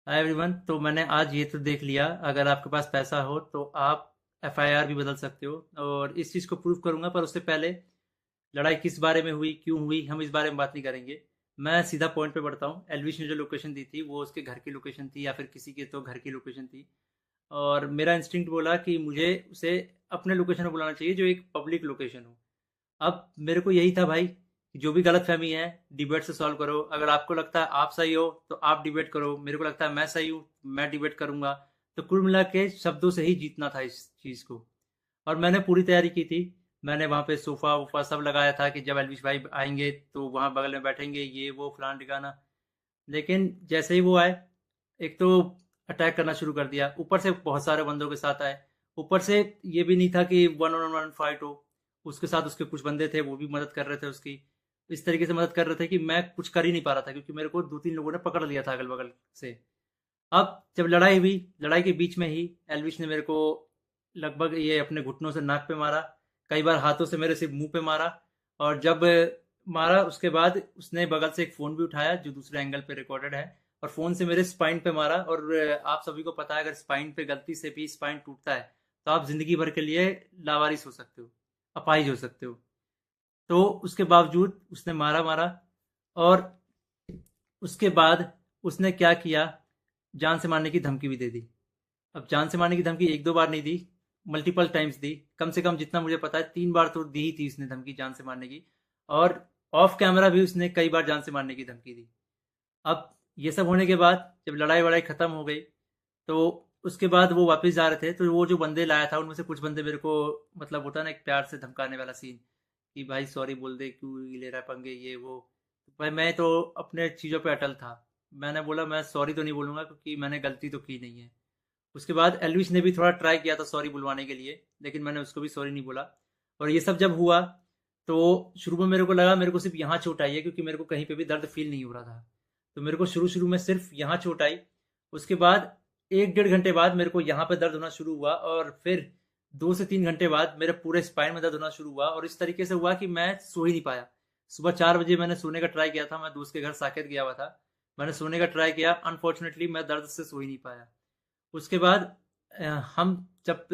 Hi everyone. तो मैंने आज ये तो देख लिया, अगर आपके पास पैसा हो तो आप एफआईआर भी बदल सकते हो, और इस चीज़ को प्रूव करूंगा। पर उससे पहले लड़ाई किस बारे में हुई, क्यों हुई, हम इस बारे में बात नहीं करेंगे। मैं सीधा पॉइंट पे बढ़ता हूँ। एलविश ने जो लोकेशन दी थी वो उसके घर की लोकेशन थी, या फिर किसी के तो घर की लोकेशन थी। और मेरा इंस्टिंक्ट बोला कि मुझे उसे अपने लोकेशन पर बुलाना चाहिए, जो एक पब्लिक लोकेशन हो। अब मेरे को यही था भाई कि जो भी गलतफहमी है डिबेट से सॉल्व करो। अगर आपको लगता है आप सही हो तो आप डिबेट करो, मेरे को लगता है मैं सही हूँ, मैं डिबेट करूंगा। तो कुल मिला के शब्दों से ही जीतना था इस चीज़ को। और मैंने पूरी तैयारी की थी। मैंने वहाँ पे सोफ़ा वोफ़ा सब लगाया था कि जब एलविश भाई आएंगे तो वहाँ बगल में बैठेंगे, ये वो फलाना ठिकाना। लेकिन जैसे ही वो आए, एक तो अटैक करना शुरू कर दिया, ऊपर से बहुत सारे बंदों के साथ आए। ऊपर से ये भी नहीं था कि वन ऑन वन फाइट हो। उसके साथ उसके कुछ बंदे थे, वो भी मदद कर रहे थे उसकी। इस तरीके से मदद कर रहे थे कि मैं कुछ कर ही नहीं पा रहा था, क्योंकि मेरे को दो तीन लोगों ने पकड़ लिया था अगल बगल से। अब जब लड़ाई हुई, लड़ाई के बीच में ही एल्विश ने मेरे को लगभग ये अपने घुटनों से नाक पे मारा, कई बार हाथों से मेरे सिर्फ मुंह पे मारा। और जब मारा उसके बाद उसने बगल से एक फ़ोन भी उठाया जो दूसरे एंगल पे रिकॉर्डेड है, और फ़ोन से मेरे स्पाइन पे मारा। और आप सभी को पता है, अगर स्पाइन पे गलती से भी स्पाइन टूटता है तो आप ज़िंदगी भर के लिए लावारिस हो सकते हो, अपाहिज हो सकते हो। तो उसके बावजूद उसने मारा मारा। और उसके बाद उसने क्या किया, जान से मारने की धमकी भी दे दी। अब जान से मारने की धमकी एक दो बार नहीं दी, मल्टीपल टाइम्स दी। कम से कम जितना मुझे पता है 3 बार तो दी ही थी उसने धमकी जान से मारने की। और ऑफ कैमरा भी उसने कई बार जान से मारने की धमकी दी। अब ये सब होने के बाद जब लड़ाई वड़ाई खत्म हो गई, तो उसके बाद वो वापस जा रहे थे, तो वो जो बंदे लाया था उनमें से कुछ बंदे मेरे को, मतलब होता है ना एक प्यार से धमकाने वाला सीन, कि भाई सॉरी बोल दे, क्यों ले रहा है पंगे, ये वो। भाई मैं तो अपने चीज़ों पे अटल था। मैंने बोला मैं सॉरी तो नहीं बोलूँगा, क्योंकि मैंने गलती तो की नहीं है। उसके बाद एल्विश ने भी थोड़ा ट्राई किया था सॉरी बुलवाने के लिए, लेकिन मैंने उसको भी सॉरी नहीं बोला। और ये सब जब हुआ, तो शुरू में मेरे को लगा मेरे को सिर्फ यहाँ चोट आई है, क्योंकि मेरे को कहीं पे भी दर्द फील नहीं हो रहा था। तो मेरे को शुरू शुरू में सिर्फ यहाँ चोट आई। उसके बाद 1 डेढ़ घंटे बाद मेरे को यहाँ पे दर्द होना शुरू हुआ, और फिर 2 से 3 घंटे बाद मेरे पूरे स्पाइन में दर्द होना शुरू हुआ। और इस तरीके से हुआ कि मैं सो ही नहीं पाया। सुबह 4 बजे मैंने सोने का ट्राई किया था, मैं दोस्त के घर साकेत गया हुआ था। मैंने सोने का ट्राई किया, अनफॉर्चुनेटली मैं दर्द से सो ही नहीं पाया। उसके बाद हम जब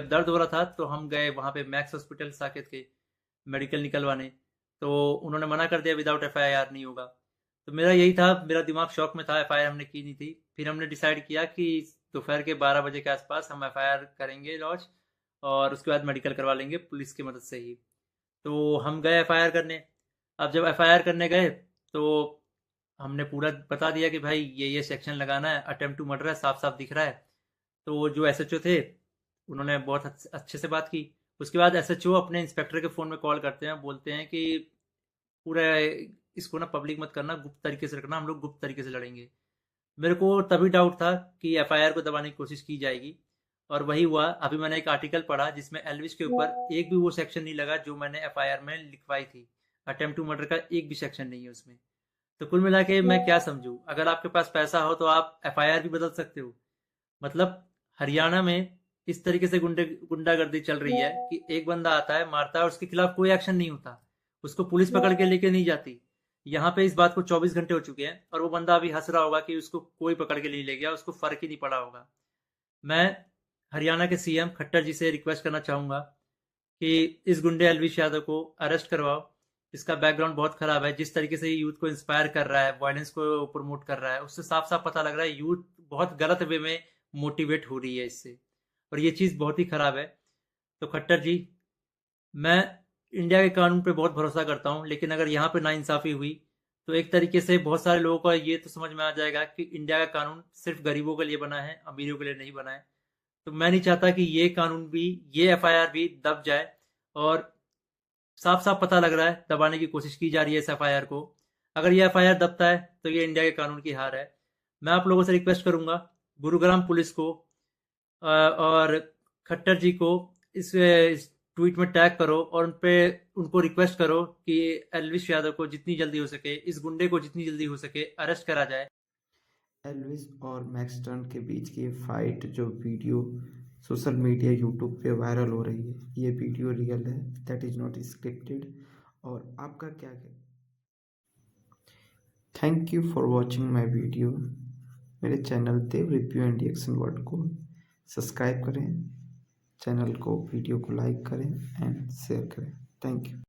दर्द हो रहा था तो हम गए वहाँ पे मैक्स हॉस्पिटल साकेत के, मेडिकल निकलवाने। तो उन्होंने मना कर दिया, विदाउट एफआईआर नहीं होगा। तो मेरा यही था, मेरा दिमाग शॉक में था, एफआईआर हमने की नहीं थी। फिर हमने डिसाइड किया कि दोपहर के 12 बजे के आसपास हम एफआईआर करेंगे लॉन्च, और उसके बाद मेडिकल करवा लेंगे पुलिस की मदद से ही। तो हम गए एफआईआर करने। अब जब एफआईआर करने गए, तो हमने पूरा बता दिया कि भाई ये सेक्शन लगाना है, अटेम्प्ट टू मर्डर है, साफ साफ दिख रहा है। तो वो जो एसएचओ थे, उन्होंने बहुत अच्छे से बात की। उसके बाद एसएचओ अपने इंस्पेक्टर के फ़ोन में कॉल करते हैं, बोलते हैं कि पूरा इसको ना पब्लिक मत करना, गुप्त तरीके से रखना, हम लोग गुप्त तरीके से लड़ेंगे। मेरे को तभी डाउट था कि एफआईआर को दबाने की कोशिश की जाएगी। और वही हुआ। अभी मैंने एक आर्टिकल पढ़ा जिसमें एल्विश के ऊपर एक भी वो सेक्शन नहीं लगा जो मैंने एफआईआर में लिखवाई थी। अटेम्प्ट टू मर्डर का एक भी सेक्शन नहीं है उसमें। तो कुल मिला के मैं क्या समझूं, अगर आपके पास पैसा हो तो आप एफआईआर भी बदल सकते हो। मतलब हरियाणा में इस तरीके से गुंडागर्दी चल रही है कि एक बंदा आता है, मारता है, और उसके खिलाफ कोई एक्शन नहीं होता। उसको पुलिस पकड़ के लेके नहीं जाती। यहाँ पे इस बात को 24 घंटे हो चुके हैं, और वो बंदा अभी हंस रहा होगा कि उसको कोई पकड़ के नहीं ले गया, उसको फर्क ही नहीं पड़ा होगा। मैं हरियाणा के सीएम खट्टर जी से रिक्वेस्ट करना चाहूंगा कि इस गुंडे अलविश यादव को अरेस्ट करवाओ। इसका बैकग्राउंड बहुत खराब है। जिस तरीके से ये यूथ को इंस्पायर कर रहा है, वायलेंस को प्रमोट कर रहा है, उससे साफ साफ पता लग रहा है यूथ बहुत गलत वे में मोटिवेट हो रही है इससे। और ये चीज़ बहुत ही खराब है। तो खट्टर जी, मैं इंडिया के कानून पे बहुत भरोसा करता हूँ, लेकिन अगर यहाँ पे नाइंसाफ़ी हुई तो एक तरीके से बहुत सारे लोगों को ये तो समझ में आ जाएगा कि इंडिया का कानून सिर्फ गरीबों के लिए बना है, अमीरों के लिए नहीं बना है। तो मैं नहीं चाहता कि ये कानून भी, ये एफआईआर भी दब जाए। और साफ साफ पता लग रहा है दबाने की कोशिश की जा रही है इस एफआईआर को। अगर ये एफआईआर दबता है तो ये इंडिया के कानून की हार है। मैं आप लोगों से रिक्वेस्ट करूंगा, गुरुग्राम पुलिस को और खट्टर जी को इस ट्वीट में टैग करो, और उन पे उनको रिक्वेस्ट करो कि एलविश यादव को जितनी जल्दी हो सके, इस गुंडे को जितनी जल्दी हो सके अरेस्ट करा जाए। एल्विस और मैक्स टर्न के बीच की फाइट जो वीडियो सोशल मीडिया यूट्यूब पे वायरल हो रही है, ये वीडियो रियल है, दैट इज़ नॉट स्क्रिप्टेड। और आपका क्या? Thank you for watching my video. मेरे channel Dev review and reaction world को सब्सक्राइब करें, चैनल को वीडियो को लाइक करें एंड शेयर करें। Thank you.